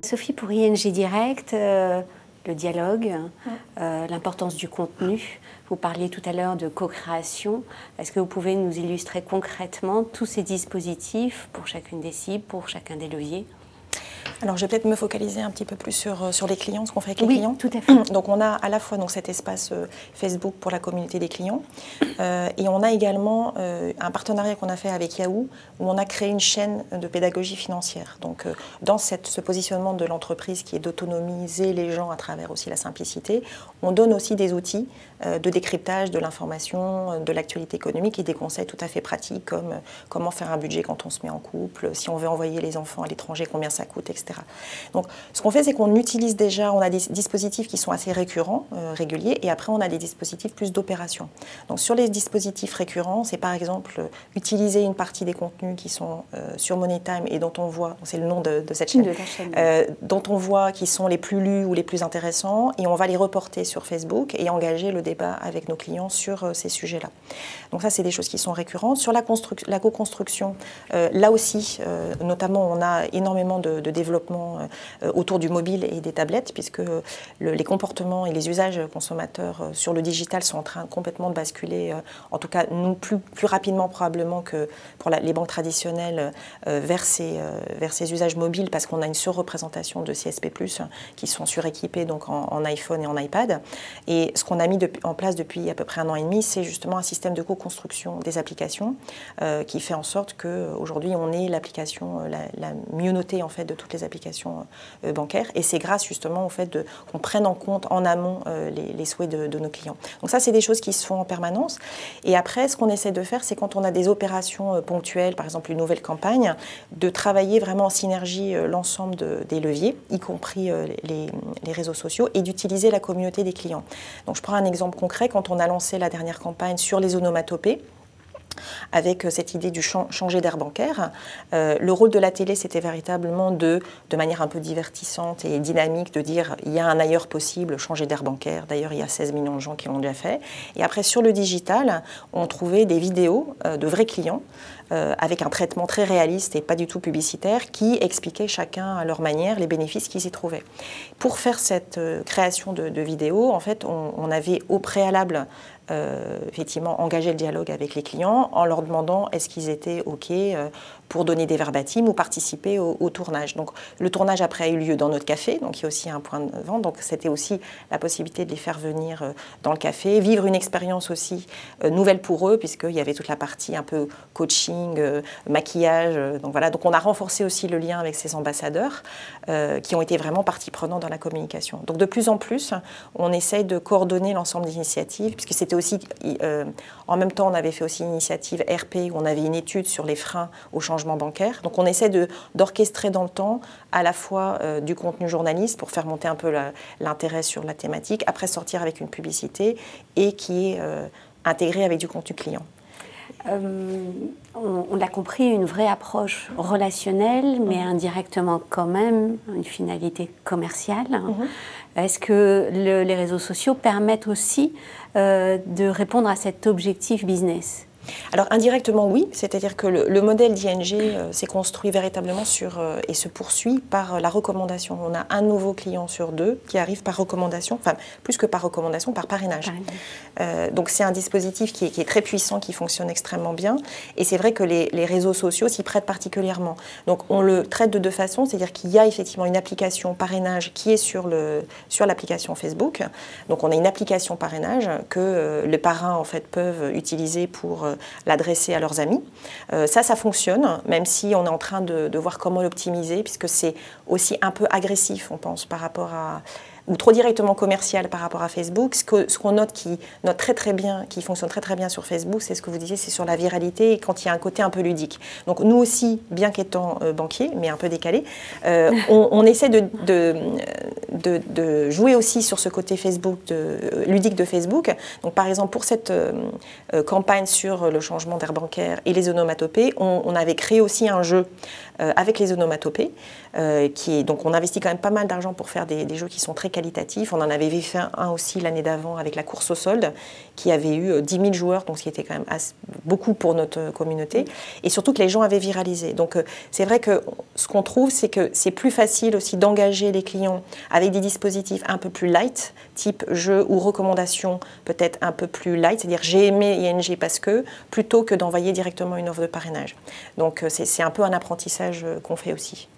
Sophie, pour ING Direct, le dialogue, l'importance du contenu. Vous parliez tout à l'heure de co-création. Est-ce que vous pouvez nous illustrer concrètement tous ces dispositifs pour chacune des cibles, pour chacun des leviers ? Alors, je vais peut-être me focaliser un petit peu plus sur les clients, ce qu'on fait avec les clients. Oui, tout à fait. Donc, on a à la fois cet espace Facebook pour la communauté des clients et on a également un partenariat qu'on a fait avec Yahoo où on a créé une chaîne de pédagogie financière. Donc, dans ce positionnement de l'entreprise qui est d'autonomiser les gens à travers aussi la simplicité, on donne aussi des outils de décryptage de l'information, de l'actualité économique et des conseils tout à fait pratiques comme comment faire un budget quand on se met en couple, si on veut envoyer les enfants à l'étranger, combien ça coûte, etc. Donc, ce qu'on fait, c'est qu'on utilise déjà, on a des dispositifs qui sont assez récurrents, réguliers, et après, on a des dispositifs plus d'opération. Donc, sur les dispositifs récurrents, c'est par exemple utiliser une partie des contenus qui sont sur MoneyTime et dont on voit, c'est le nom de cette chaîne, dont on voit qui sont les plus lus ou les plus intéressants, et on va les reporter sur Facebook et engager le débat avec nos clients sur ces sujets-là. Donc, ça, c'est des choses qui sont récurrentes. Sur la co-construction, là aussi, notamment, on a énormément de développement autour du mobile et des tablettes, puisque les comportements et les usages consommateurs sur le digital sont en train complètement de basculer, en tout cas nous plus rapidement probablement que pour les banques traditionnelles, vers ces usages mobiles, parce qu'on a une surreprésentation de CSP+, qui sont suréquipés donc en iPhone et en iPad. Et ce qu'on a mis en place depuis à peu près 1 an et demi, c'est justement un système de co-construction des applications qui fait en sorte qu'aujourd'hui on est l'application la mieux notée en fait de toutes les applications bancaires, et c'est grâce justement au fait qu'on prenne en compte en amont les souhaits de nos clients. Donc ça, c'est des choses qui se font en permanence. Et après, ce qu'on essaie de faire, c'est quand on a des opérations ponctuelles, par exemple une nouvelle campagne, de travailler vraiment en synergie l'ensemble des leviers, y compris les réseaux sociaux, et d'utiliser la communauté des clients. Donc je prends un exemple concret. Quand on a lancé la dernière campagne sur les onomatopées, avec cette idée du changer d'air bancaire. Le rôle de la télé, c'était véritablement de manière un peu divertissante et dynamique, de dire il y a un ailleurs possible, changer d'air bancaire. D'ailleurs, il y a 16 millions de gens qui l'ont déjà fait. Et après, sur le digital, on trouvait des vidéos de vrais clients avec un traitement très réaliste et pas du tout publicitaire qui expliquaient chacun à leur manière les bénéfices qu'ils y trouvaient. Pour faire cette création de vidéos, en fait, on avait au préalable effectivement engager le dialogue avec les clients en leur demandant est-ce qu'ils étaient OK pour donner des verbatims ou participer au tournage. Donc le tournage après a eu lieu dans notre café, donc il y a aussi un point de vente, donc c'était aussi la possibilité de les faire venir dans le café, vivre une expérience aussi nouvelle pour eux, puisqu'il y avait toute la partie un peu coaching, maquillage, donc voilà, donc on a renforcé aussi le lien avec ces ambassadeurs qui ont été vraiment partie prenante dans la communication. Donc de plus en plus, on essaye de coordonner l'ensemble des initiatives, puisque c'était aussi, en même temps, on avait fait aussi une initiative RP où on avait une étude sur les freins au changement bancaire. Donc on essaie d'orchestrer dans le temps à la fois du contenu journaliste pour faire monter un peu l'intérêt sur la thématique, après sortir avec une publicité et qui est intégrée avec du contenu client. On l'a compris, une vraie approche relationnelle, mais indirectement quand même une finalité commerciale. Est-ce que les réseaux sociaux permettent aussi de répondre à cet objectif business ? Alors indirectement oui, c'est-à-dire que le modèle d'ING s'est construit véritablement et se poursuit par la recommandation. On a un nouveau client sur 2 qui arrive par recommandation, enfin plus que par recommandation, par parrainage. Donc c'est un dispositif qui est très puissant, qui fonctionne extrêmement bien, et c'est vrai que les réseaux sociaux s'y prêtent particulièrement. Donc on le traite de 2 façons, c'est-à-dire qu'il y a effectivement une application parrainage qui est sur l'application Facebook. Donc on a une application parrainage que les parrains en fait peuvent utiliser pour l'adresser à leurs amis. Ça fonctionne, même si on est en train de voir comment l'optimiser, puisque c'est aussi un peu agressif, on pense, par rapport à... ou trop directement commercial par rapport à Facebook. Ce qu'on note qui fonctionne très très bien sur Facebook, c'est ce que vous disiez, c'est sur la viralité et quand il y a un côté un peu ludique. Donc nous aussi, bien qu'étant banquier, mais un peu décalé, on essaie de jouer aussi sur ce côté Facebook, ludique de Facebook. Donc par exemple, pour cette campagne sur le changement d'air bancaire et les onomatopées, on avait créé aussi un jeu avec les onomatopées, donc on investit quand même pas mal d'argent pour faire des jeux qui sont très qualitatif. On en avait fait un aussi l'année d'avant avec la course au solde, qui avait eu 10 000 joueurs, donc ce qui était quand même beaucoup pour notre communauté. Et surtout que les gens avaient viralisé. Donc c'est vrai que ce qu'on trouve, c'est que c'est plus facile aussi d'engager les clients avec des dispositifs un peu plus light, type jeu ou recommandation peut-être un peu plus light, c'est-à-dire j'ai aimé ING parce que, plutôt que d'envoyer directement une offre de parrainage. Donc c'est un peu un apprentissage qu'on fait aussi.